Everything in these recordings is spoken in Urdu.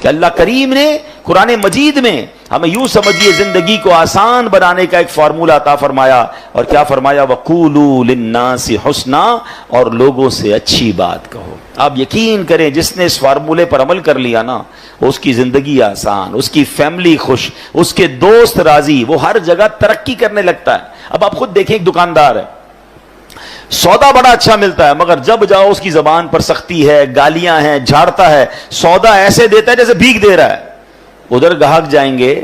کہ اللہ کریم نے قرآن مجید میں ہمیں یوں سمجھیے زندگی کو آسان بنانے کا ایک فارمولا عطا فرمایا. اور کیا فرمایا؟ وَقُولُوا لِلنَّاسِ حُسْنًا، اور لوگوں سے اچھی بات کہو. آپ یقین کریں جس نے اس فارمولے پر عمل کر لیا نا، اس کی زندگی آسان، اس کی فیملی خوش، اس کے دوست راضی، وہ ہر جگہ ترقی کرنے لگتا ہے. اب آپ خود دیکھیں، ایک دکاندار ہے، سودا بڑا اچھا ملتا ہے، مگر جب جاؤ اس کی زبان پر سختی ہے، گالیاں ہیں، جھاڑتا ہے، سودا ایسے دیتا ہے جیسے بھیک دے رہا ہے. ادھر گاہک جائیں گے،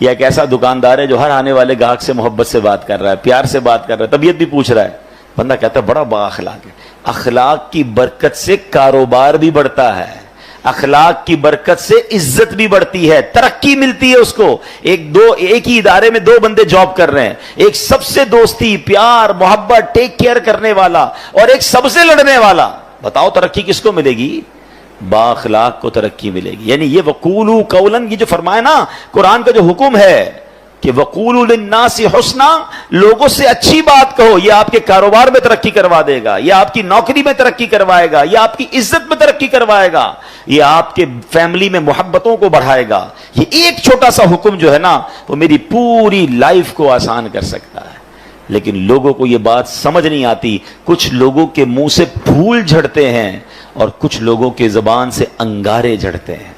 یا ایک ایسا دکاندار ہے جو ہر آنے والے گاہک سے محبت سے بات کر رہا ہے، پیار سے بات کر رہا ہے، طبیعت بھی پوچھ رہا ہے. بندہ کہتا ہے بڑا با اخلاق ہے. اخلاق کی برکت سے کاروبار بھی بڑھتا ہے، اخلاق کی برکت سے عزت بھی بڑھتی ہے، ترقی ملتی ہے اس کو. ایک ہی ادارے میں دو بندے جاب کر رہے ہیں، ایک سب سے دوستی، پیار، محبت، ٹیک کیئر کرنے والا، اور ایک سب سے لڑنے والا. بتاؤ ترقی کس کو ملے گی؟ با اخلاق کو ترقی ملے گی. یعنی یہ وقولوا قولا، یہ جو فرمایا نا قرآن کا جو حکم ہے کہ وقولوا للناس حسنا، لوگوں سے اچھی بات کہو، یہ آپ کے کاروبار میں ترقی کروا دے گا، یہ آپ کی نوکری میں ترقی کروائے گا، یہ آپ کی عزت میں ترقی کروائے گا، یہ آپ کے فیملی میں محبتوں کو بڑھائے گا. یہ ایک چھوٹا سا حکم جو ہے نا، وہ میری پوری لائف کو آسان کر سکتا ہے. لیکن لوگوں کو یہ بات سمجھ نہیں آتی. کچھ لوگوں کے منہ سے پھول جھڑتے ہیں اور کچھ لوگوں کے زبان سے انگارے جھڑتے ہیں.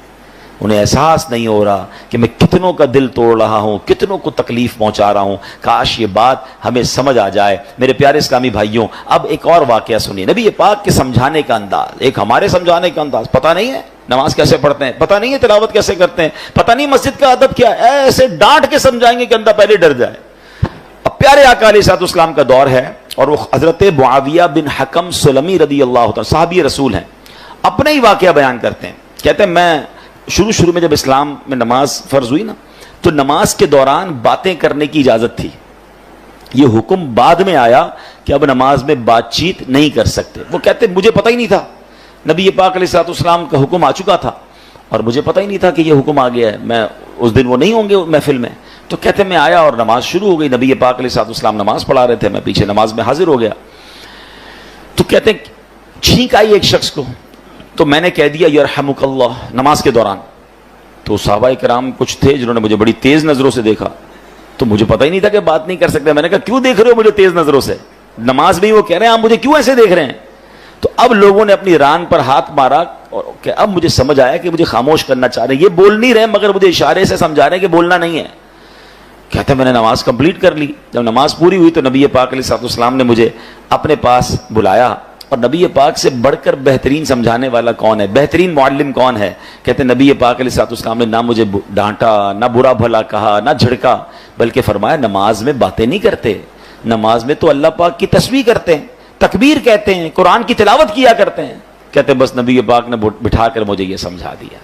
انہیں احساس نہیں ہو رہا کہ میں کتنوں کا دل توڑ رہا ہوں، کتنوں کو تکلیف پہنچا رہا ہوں. کاش یہ بات ہمیں سمجھ آ جائے. میرے پیارے اسلامی بھائیوں، اب ایک اور واقعہ سنیے. نبی پاک کے سمجھانے کا انداز، ایک ہمارے سمجھانے کا انداز. پتہ نہیں ہے نماز کیسے پڑھتے ہیں، پتہ نہیں ہے تلاوت کیسے کرتے ہیں، پتہ نہیں مسجد کا ادب کیا ہے. ایسے ڈانٹ کے سمجھائیں گے کہ بندہ پہلے ڈر جائے. اب پیارے آقا علیہ الصلوۃ والسلام کا دور ہے، اور وہ حضرت معاویہ بن حکم سلمی رضی اللہ تعالی صحابی رسول ہیں. اپنا ہی واقعہ بیان کرتے ہیں. کہتے ہیں میں شروع میں جب اسلام میں نماز فرض ہوئی نا، تو نماز کے دوران باتیں کرنے کی اجازت تھی. یہ حکم بعد میں آیا کہ اب نماز میں بات چیت نہیں کر سکتے. وہ کہتے مجھے پتہ ہی نہیں تھا، نبی پاک علیہ الصلوۃ والسلام کا حکم آ چکا تھا اور مجھے پتہ ہی نہیں تھا کہ یہ حکم آ گیا ہے. میں اس دن وہ نہیں ہوں گے محفل میں. تو کہتے میں آیا اور نماز شروع ہو گئی. نبی پاک علیہ الصلوۃ والسلام نماز پڑھا رہے تھے، میں پیچھے نماز میں حاضر ہو گیا. تو کہتے ہیں چھینک آئی ایک شخص کو، تو میں نے کہہ دیا یرحمک اللہ نماز کے دوران. تو صحابہ کرام کچھ تھے جنہوں نے مجھے بڑی تیز نظروں سے دیکھا. تو مجھے پتہ ہی نہیں تھا کہ بات نہیں کر سکتے. میں نے کہا کیوں دیکھ رہے ہو مجھے تیز نظروں سے؟ نماز میں ہی وہ کہہ رہے ہیں آپ مجھے کیوں ایسے دیکھ رہے ہیں؟ تو اب لوگوں نے اپنی ران پر ہاتھ مارا اور کہ اب مجھے سمجھ آیا کہ مجھے خاموش کرنا چاہ رہے ہیں. یہ بول نہیں رہے مگر مجھے اشارے سے سمجھا رہے ہیں کہ بولنا نہیں ہے. کہتے ہیں میں نے نماز کمپلیٹ کر لی. جب نماز پوری ہوئی تو نبی پاک علیہ الصلوۃ والسلام نے مجھے اپنے پاس بلایا. اور نبی پاک سے بڑھ کر بہترین سمجھانے والا کون ہے، بہترین معلم کون ہے؟ کہتے ہیں نبی پاک علیہ الصلوۃ والسلام نے نہ مجھے ڈانٹا، نہ برا بھلا کہا، نہ جھڑکا، بلکہ فرمایا نماز میں باتیں نہیں کرتے، نماز میں تو اللہ پاک کی تسبیح کرتے ہیں، تکبیر کہتے ہیں، قرآن کی تلاوت کیا کرتے ہیں. کہتے ہیں بس نبی پاک نے بٹھا کر مجھے یہ سمجھا دیا.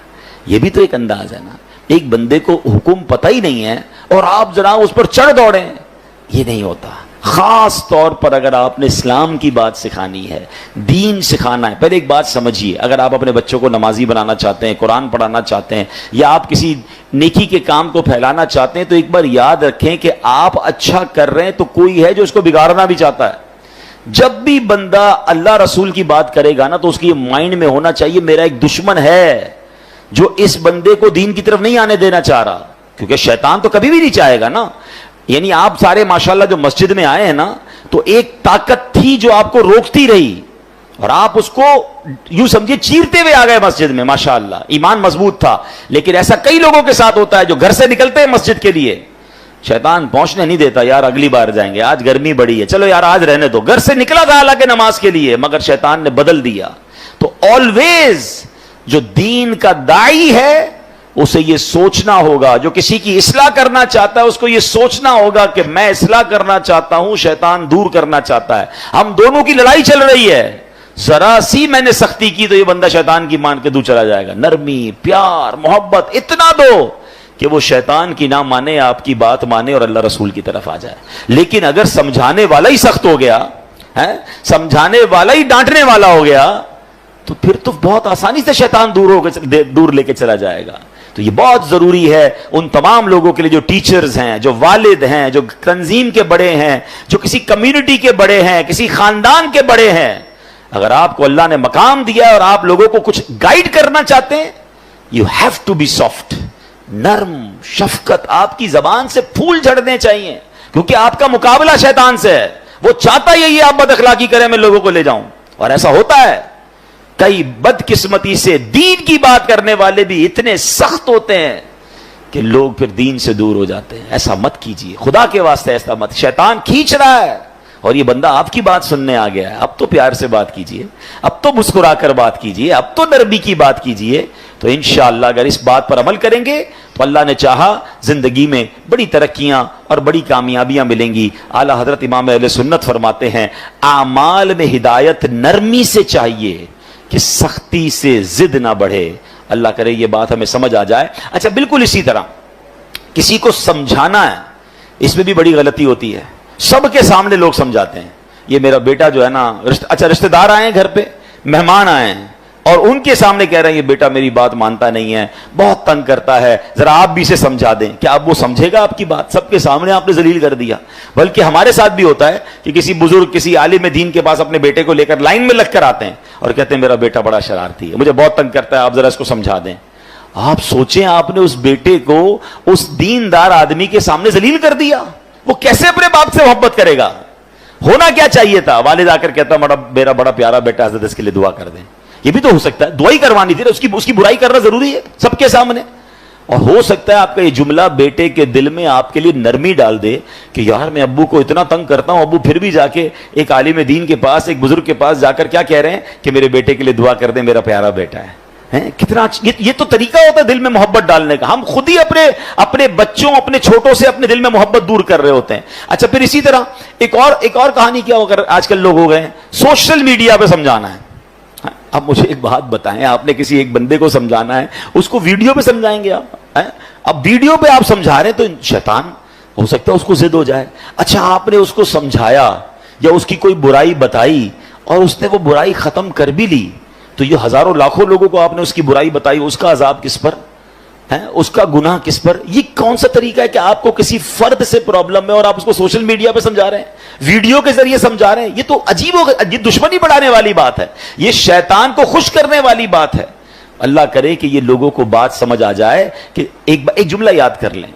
یہ بھی تو ایک انداز ہے نا. ایک بندے کو حکم پتہ ہی نہیں ہے اور آپ جناب اس پر چڑھ دوڑیں، یہ نہیں ہوتا. خاص طور پر اگر آپ نے اسلام کی بات سکھانی ہے، دین سکھانا ہے. پہلے ایک بات سمجھیے، اگر آپ اپنے بچوں کو نمازی بنانا چاہتے ہیں، قرآن پڑھانا چاہتے ہیں، یا آپ کسی نیکی کے کام کو پھیلانا چاہتے ہیں، تو ایک بار یاد رکھیں کہ آپ اچھا کر رہے ہیں تو کوئی ہے جو اس کو بگاڑنا بھی چاہتا ہے. جب بھی بندہ اللہ رسول کی بات کرے گا نا، تو اس کی مائنڈ میں ہونا چاہیے میرا ایک دشمن ہے جو اس بندے کو دین کی طرف نہیں آنے دینا چاہ رہا. کیونکہ شیطان تو کبھی بھی نہیں چاہے گا نا. یعنی آپ سارے ماشاءاللہ جو مسجد میں آئے ہیں نا، تو ایک طاقت تھی جو آپ کو روکتی رہی اور آپ اس کو یوں سمجھے چیرتے ہوئے آ گئے مسجد میں. ماشاءاللہ ایمان مضبوط تھا. لیکن ایسا کئی لوگوں کے ساتھ ہوتا ہے جو گھر سے نکلتے ہیں مسجد کے لیے، شیطان پہنچنے نہیں دیتا. یار اگلی بار جائیں گے، آج گرمی بڑی ہے، چلو یار آج رہنے دو. گھر سے نکلا تھا حالانکہ نماز کے لیے، مگر شیطان نے بدل دیا. تو آلویز جو دین کا داعی ہے اسے یہ سوچنا ہوگا، جو کسی کی اصلاح کرنا چاہتا ہے اس کو یہ سوچنا ہوگا کہ میں اصلاح کرنا چاہتا ہوں، شیطان دور کرنا چاہتا ہے. ہم دونوں کی لڑائی چل رہی ہے. ذرا سی میں نے سختی کی تو یہ بندہ شیطان کی مان کے دور چلا جائے گا. نرمی، پیار، محبت اتنا دو کہ وہ شیطان کی نہ مانے، آپ کی بات مانے اور اللہ رسول کی طرف آ جائے. لیکن اگر سمجھانے والا ہی سخت ہو گیا ہے، سمجھانے والا ہی ڈانٹنے والا ہو گیا، تو پھر تو بہت آسانی سے شیطان دور لے کے چلا جائے گا. تو یہ بہت ضروری ہے ان تمام لوگوں کے لیے جو ٹیچرز ہیں، جو والد ہیں، جو تنظیم کے بڑے ہیں، جو کسی کمیونٹی کے بڑے ہیں، کسی خاندان کے بڑے ہیں. اگر آپ کو اللہ نے مقام دیا اور آپ لوگوں کو کچھ گائیڈ کرنا چاہتے ہیں you have to be soft. نرم شفقت آپ کی زبان سے پھول جھڑنے چاہیے, کیونکہ آپ کا مقابلہ شیطان سے ہے. وہ چاہتا یہی ہے آپ بد اخلاقی کریں, میں لوگوں کو لے جاؤں, اور ایسا ہوتا ہے. کئی بدقسمتی سے دین کی بات کرنے والے بھی اتنے سخت ہوتے ہیں کہ لوگ پھر دین سے دور ہو جاتے ہیں. ایسا مت کیجیے, خدا کے واسطے ایسا مت. شیطان کھینچ رہا ہے اور یہ بندہ آپ کی بات سننے آ گیا ہے. اب تو پیار سے بات کیجیے, اب تو مسکرا کر بات کیجیے, اب تو نرمی کی بات کیجیے. تو انشاءاللہ اگر اس بات پر عمل کریں گے تو اللہ نے چاہا زندگی میں بڑی ترقیاں اور بڑی کامیابیاں ملیں گی. اعلیٰ حضرت امام اہل سنت فرماتے ہیں اعمال میں ہدایت نرمی سے چاہیے کہ سختی سے ضد نہ بڑھے. اللہ کرے یہ بات ہمیں سمجھ آ جائے. اچھا, بالکل اسی طرح کسی کو سمجھانا ہے, اس میں بھی بڑی غلطی ہوتی ہے. سب کے سامنے لوگ سمجھاتے ہیں. یہ میرا بیٹا جو ہے نا, اچھا رشتہ دار آئے ہیں گھر پہ, مہمان آئے ہیں, اور ان کے سامنے کہہ رہے ہیں یہ بیٹا میری بات مانتا نہیں ہے, بہت تنگ کرتا ہے, ذرا آپ بھی اسے سمجھا دیں. کیا اب وہ سمجھے گا آپ کی بات؟ سب کے سامنے آپ نے ذلیل کر دیا. بلکہ ہمارے ساتھ بھی ہوتا ہے کہ کسی بزرگ, کسی عالم دین کے پاس اپنے بیٹے کو لے کر لائن میں لگ کر آتے ہیں اور کہتے ہیں میرا بیٹا بڑا شرارتی ہے, مجھے بہت تنگ کرتا ہے, آپ ذرا اس کو سمجھا دیں. آپ سوچیں, آپ نے اس بیٹے کو اس دیندار آدمی کے سامنے ذلیل کر دیا, وہ کیسے اپنے باپ سے محبت کرے گا؟ ہونا کیا چاہیے تھا, والد آ کر کہتا میرا بڑا پیارا بیٹا, حضرت اس کے لیے دعا کر دیں. یہ بھی تو ہو سکتا ہے, دعائی کروانی تھی, اس کی برائی کرنا ضروری ہے سب کے سامنے. اور ہو سکتا ہے آپ کا یہ جملہ بیٹے کے دل میں آپ کے لیے نرمی ڈال دے کہ یار میں ابو کو اتنا تنگ کرتا ہوں, ابو پھر بھی جا کے ایک عالم دین کے پاس, ایک بزرگ کے پاس جا کر کیا کہہ رہے ہیں کہ میرے بیٹے کے لیے دعا کر دیں, میرا پیارا بیٹا ہے. کتنا یہ تو طریقہ ہوتا ہے دل میں محبت ڈالنے کا. ہم خود ہی اپنے بچوں, اپنے چھوٹوں سے اپنے دل میں محبت دور کر رہے ہوتے ہیں. اچھا, پھر اسی طرح ایک اور کہانی کیا ہو کر آج کل لوگ ہو گئے ہیں, سوشل میڈیا پہ سمجھانا ہے. اب مجھے ایک بات بتائیں, آپ نے کسی ایک بندے کو سمجھانا ہے, اس کو ویڈیو پہ سمجھائیں گے آپ؟ اب ویڈیو پہ آپ سمجھا رہے ہیں تو شیطان ہو سکتا ہے اس کو ضد ہو جائے. اچھا, آپ نے اس کو سمجھایا یا اس کی کوئی برائی بتائی اور اس نے وہ برائی ختم کر بھی لی, تو یہ ہزاروں لاکھوں لوگوں کو آپ نے اس کی برائی بتائی, اس کا عذاب کس پر ہے, اس کا گناہ کس پر؟ یہ کون سا طریقہ ہے کہ آپ کو کسی فرد سے پرابلم ہے اور آپ اس کو سوشل میڈیا پہ سمجھا رہے ہیں, ویڈیو کے ذریعے سمجھا رہے ہیں؟ یہ تو عجیب ہو گیا, یہ دشمنی بڑھانے والی بات ہے, یہ شیطان کو خوش کرنے والی بات ہے. اللہ کرے کہ یہ لوگوں کو بات سمجھ آ جائے کہ ایک جملہ یاد کر لیں,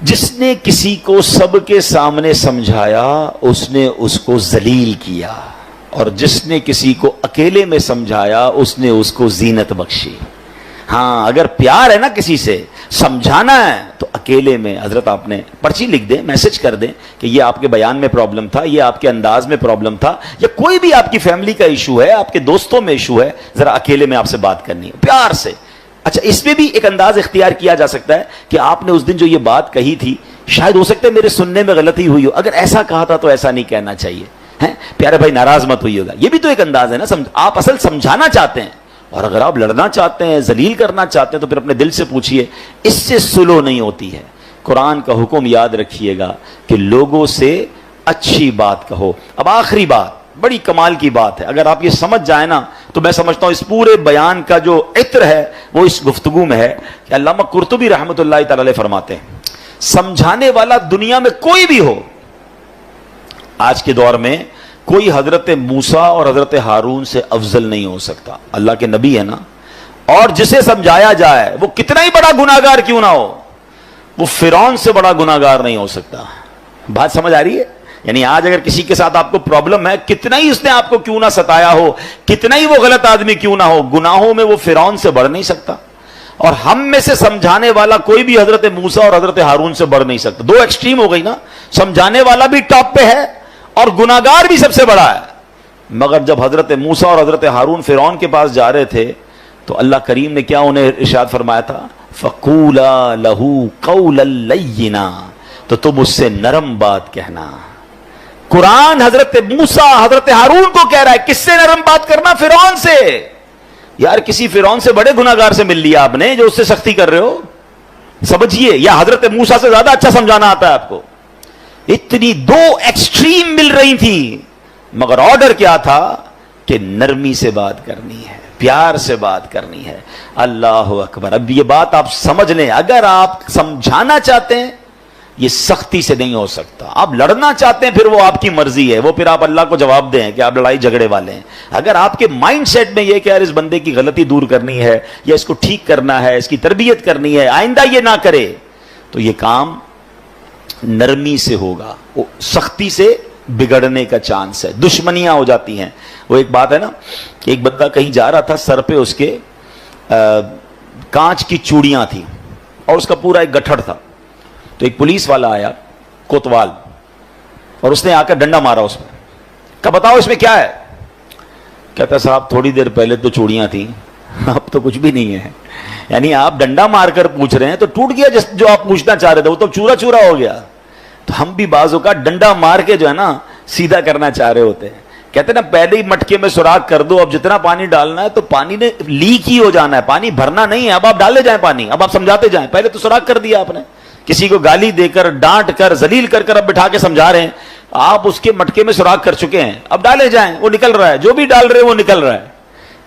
جس نے کسی کو سب کے سامنے سمجھایا اس نے اس کو ذلیل کیا, اور جس نے کسی کو اکیلے میں سمجھایا اس نے اس کو زینت بخشی. ہاں, اگر پیار ہے نا کسی سے, سمجھانا ہے تو اکیلے میں, حضرت آپ نے پرچی لکھ دیں, میسج کر دیں کہ یہ آپ کے بیان میں پرابلم تھا, یہ آپ کے انداز میں پرابلم تھا, یا کوئی بھی آپ کی فیملی کا ایشو ہے, آپ کے دوستوں میں ایشو ہے, ذرا اکیلے میں آپ سے بات کرنی ہے پیار سے. اچھا, اس میں بھی ایک انداز اختیار کیا جا سکتا ہے کہ آپ نے اس دن جو یہ بات کہی تھی, شاید ہو سکتا ہے میرے سننے میں غلطی ہوئی ہو, اگر ایسا کہا تھا تو ایسا نہیں کہنا چاہیے, پیارے بھائی ناراض مت ہوئی ہوگا. یہ بھی تو ایک انداز ہے نا, آپ اصل سمجھانا چاہتے ہیں, اور اگر آپ لڑنا چاہتے ہیں, ذلیل کرنا چاہتے ہیں, تو پھر اپنے دل سے پوچھئے, اس سے سلو نہیں ہوتی ہے. قرآن کا حکم یاد رکھیے گا کہ لوگوں سے اچھی بات کہو. اب آخری بات, بڑی کمال کی بات ہے, اگر آپ یہ سمجھ جائیں نا تو میں سمجھتا ہوں اس پورے بیان کا جو عطر ہے وہ اس گفتگو میں ہے. کہ علامہ قرطبی رحمۃ اللہ تعالی علیہ فرماتے ہیں, سمجھانے والا دنیا میں کوئی بھی ہو, آج کے دور میں کوئی حضرت موسیٰ اور حضرت ہارون سے افضل نہیں ہو سکتا. اللہ کے نبی ہے نا, اور جسے سمجھایا جائے وہ کتنا ہی بڑا گناہگار کیوں نہ ہو, وہ فرعون سے بڑا گناہگار نہیں ہو سکتا. بات سمجھ آ رہی ہے؟ یعنی آج اگر کسی کے ساتھ آپ کو پرابلم ہے, کتنا ہی اس نے آپ کو کیوں نہ ستایا ہو, کتنا ہی وہ غلط آدمی کیوں نہ ہو, گناہوں میں وہ فرعون سے بڑھ نہیں سکتا. اور ہم میں سے سمجھانے والا کوئی بھی حضرت موسیٰ اور حضرت ہارون سے بڑھ نہیں سکتا. دو ایکسٹریم ہو گئی نا, سمجھانے والا بھی ٹاپ پہ ہے اور گناہگار بھی سب سے بڑا ہے. مگر جب حضرت موسیٰ اور حضرت ہارون فرعون کے پاس جا رہے تھے تو اللہ کریم نے کیا انہیں ارشاد فرمایا تھا, فَقُولَا لَهُ قَوْلًا لَيِّنًا, تو تم اس سے نرم بات کہنا. قرآن حضرت موسیٰ حضرت ہارون کو کہہ رہا ہے, کس سے نرم بات کرنا؟ فرعون سے. یار کسی فرعون سے بڑے گناہگار سے مل لیا آپ نے جو اس سے سختی کر رہے ہو, سمجھیے. یا حضرت موسیٰ سے زیادہ اچھا سمجھانا آتا ہے آپ کو. اتنی دو ایکسٹریم مل رہی تھی, مگر آرڈر کیا تھا کہ نرمی سے بات کرنی ہے, پیار سے بات کرنی ہے. اللہ اکبر. اب یہ بات آپ سمجھ لیں, اگر آپ سمجھانا چاہتے ہیں یہ سختی سے نہیں ہو سکتا. آپ لڑنا چاہتے ہیں پھر وہ آپ کی مرضی ہے, وہ پھر آپ اللہ کو جواب دیں کہ آپ لڑائی جھگڑے والے ہیں. اگر آپ کے مائنڈ سیٹ میں یہ کہ یار اس بندے کی غلطی دور کرنی ہے یا اس کو ٹھیک کرنا ہے, اس کی تربیت کرنی ہے, آئندہ یہ نہ کرے, تو یہ کام نرمی سے ہوگا. وہ سختی سے بگڑنے کا چانس ہے, دشمنیاں ہو جاتی ہیں. وہ ایک بات ہے نا کہ ایک بندہ کہیں جا رہا تھا, سر پہ اس کے کانچ کی چوڑیاں تھیں اور اس کا پورا ایک گٹھڑ تھا. تو ایک پولیس والا آیا کوتوال, اور اس نے آ کر ڈنڈا مارا اس میں. کہ بتاؤ اس میں کیا ہے؟ کہتا صاحب تھوڑی دیر پہلے تو چوڑیاں تھیں, اب تو کچھ بھی نہیں ہے. یعنی آپ ڈنڈا مار کر پوچھ رہے ہیں تو ٹوٹ گیا جو آپ پوچھنا چاہ رہے تھے, وہ تو چورا چورا ہو گیا. تو ہم بھی بعضوں کا ڈنڈا مار کے جو ہے نا سیدھا کرنا چاہ رہے ہوتے ہیں. کہتے ہیں نا پہلے ہی مٹکے میں سوراخ کر دو, اب جتنا پانی ڈالنا ہے تو پانی نے لیک ہی ہو جانا ہے, پانی بھرنا نہیں ہے. اب آپ ڈالے جائیں پانی, اب آپ سمجھاتے جائیں. پہلے تو سوراخ کر دیا آپ نے, کسی کو گالی دے کر ڈانٹ کر ذلیل کر کر اب بٹھا کے سمجھا رہے ہیں. آپ اس کے مٹکے میں سوراخ کر چکے ہیں, اب ڈالے جائیں, وہ نکل رہا ہے, جو بھی ڈال رہے ہیں وہ نکل رہا ہے.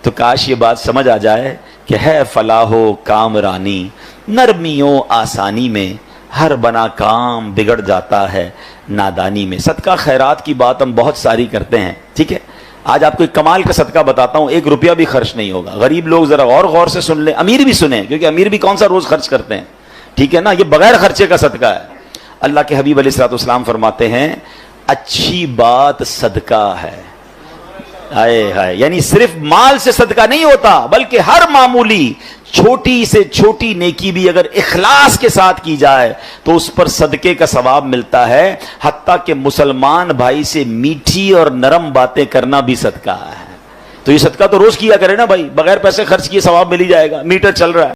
تو کاش یہ بات سمجھ آ جائے کہ ہے فلاح و کامرانی, نرمیوں آسانی میں ہر بنا کام بگڑ جاتا ہے نادانی میں. صدقہ خیرات کی بات ہم بہت ساری کرتے ہیں, ٹھیک ہے. آج آپ کو ایک کمال کا صدقہ بتاتا ہوں, 1 روپیہ بھی خرچ نہیں ہوگا. غریب لوگ ذرا اور غور سے سن لیں, امیر بھی سنیں, کیونکہ امیر بھی کون سا روز خرچ کرتے ہیں, ٹھیک ہے نا. یہ بغیر خرچے کا صدقہ ہے. اللہ کے حبیب علیہ الصلوۃ والسلام فرماتے ہیں اچھی بات صدقہ ہے. ہائے ہائے, یعنی صرف مال سے صدقہ نہیں ہوتا, بلکہ ہر معمولی چھوٹی سے چھوٹی نیکی بھی اگر اخلاص کے ساتھ کی جائے تو اس پر صدقے کا ثواب ملتا ہے. حتیٰ کہ مسلمان بھائی سے میٹھی اور نرم باتیں کرنا بھی صدقہ ہے. تو یہ صدقہ تو روز کیا کرے نا بھائی, بغیر پیسے خرچ کیے ثواب مل ہی جائے گا. میٹر چل رہا ہے.